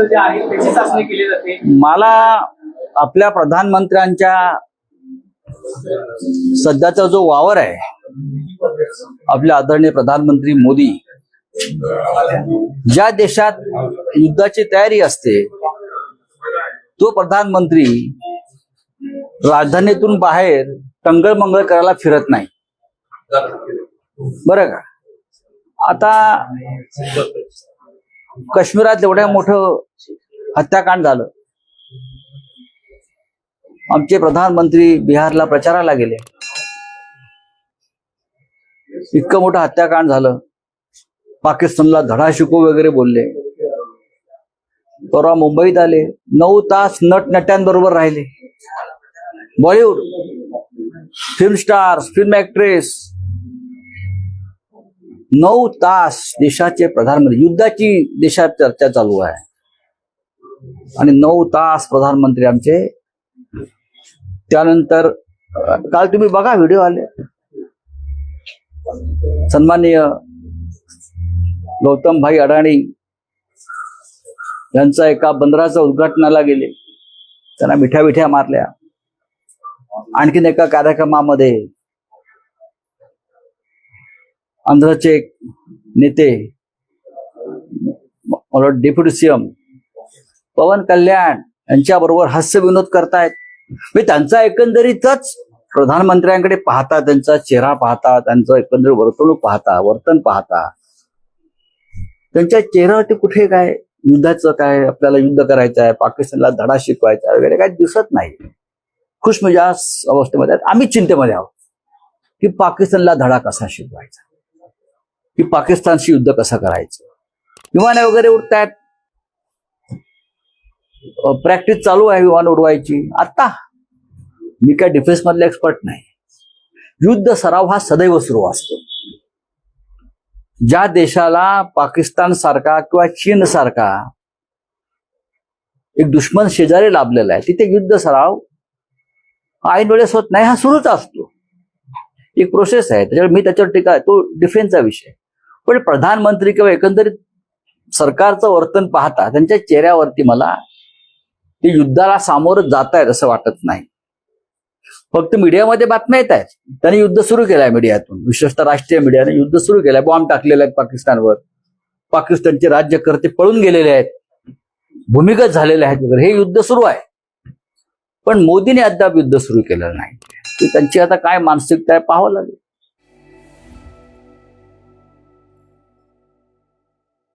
यंत्र जे आहे त्याची चाचणी केली जाते. मला आपल्या प्रधानमंत्र्यांच्या सध्याचा जो वावर आहे, आपले आदरणीय प्रधानमंत्री मोदी ज्या देशात युद्धाची तयारी असते तो प्रधानमंत्री राजधानीतून बाहेर टंगळ मंगळ करायला फिरत नाही, बरं का. आता काश्मीरात एवढ्या मोठं हत्याकांड झालं, आमचे प्रधानमंत्री बिहारला प्रचाराला गेले, इतकं मोठं हत्याकांड झालं, पाकिस्तानला धडा शिकवू वगैरे बोलले. परवा मुंबईत आले, 9 तास नटनट्यांबरोबर राहिले. Bollywood film stars, film actress, 9 तास देशाचे प्रधानमंत्री, युद्धाची देशात चर्चा चालू आहे आणि 9 तास प्रधानमंत्री आमचे. त्यानंतर काल तुम्ही बघा व्हिडिओ आले, सन्माननीय गौतम भाई अडाणी यांचा एका बंदराच्या उद्घाटनाला गेले, त्यांना मिठ्या मारल्या. आणखीन एका कार्यक्रमामध्ये आंध्रचे नेते मला डेप्युटी सीएम पवन कल्याण यांच्या बरोबर हास्य विनोद करतायत. त्यांचा एकंदरीतच प्रधानमंत्र्यांकडे पाहता, त्यांचा चेहरा पाहता, त्यांचं एकंदरीत वर्तन पाहता, त्यांच्या चेहऱ्यावरती कुठे काय युद्धाचं काय, आपल्याला युद्ध करायचं आहे, पाकिस्तानला धडा शिकवायचा वगैरे काय दिसत नाही. खुशमिजाज अवस्थेमध्ये आहेत. आम्ही चिंतेमध्ये आहोत की पाकिस्तानला धडा कसा शिकवायचा, की पाकिस्तानशी युद्ध कसं करायचं. विमाने वगैरे उडतायत, प्रॅक्टिस चालू आहे विमान उडवायची. आता मी काय डिफेन्स मधले एक्सपर्ट नाही, युद्ध सराव हा सदैव सुरू असतो. ज्या देशाला पाकिस्तान सारखा किंवा चीन सारखा एक दुश्मन शेजारी लाभलेला आहे, तिथे युद्ध सराव ऐन वेळेस होत नाही, हा सुरूच असतो, एक प्रोसेस आहे. त्याच्यावर मी त्याच्यावर टीका, तो डिफेन्सचा विषय. पण प्रधानमंत्री किंवा एकंदरीत सरकारचं वर्तन पाहता त्यांच्या चेहऱ्यावरती मला ते युद्धाला सामोरं जात आहेत असं वाटत नाही. फक्त मीडियामध्ये बातम्या येत आहेत, त्यांनी युद्ध सुरू केलंय मीडियातून, विशेषतः राष्ट्रीय मीडियाने युद्ध सुरू केलंय, बॉम्ब टाकलेले आहेत पाकिस्तानवर, पाकिस्तानचे राज्यकर्ते पळून गेलेले आहेत, भूमिगत झालेले आहेत वगैरे, हे युद्ध सुरू आहे. पण मोदीने अद्याप युद्ध सुरू केलेलं नाही. त्यांची आता काय मानसिकता आहे पाहावं लागेल.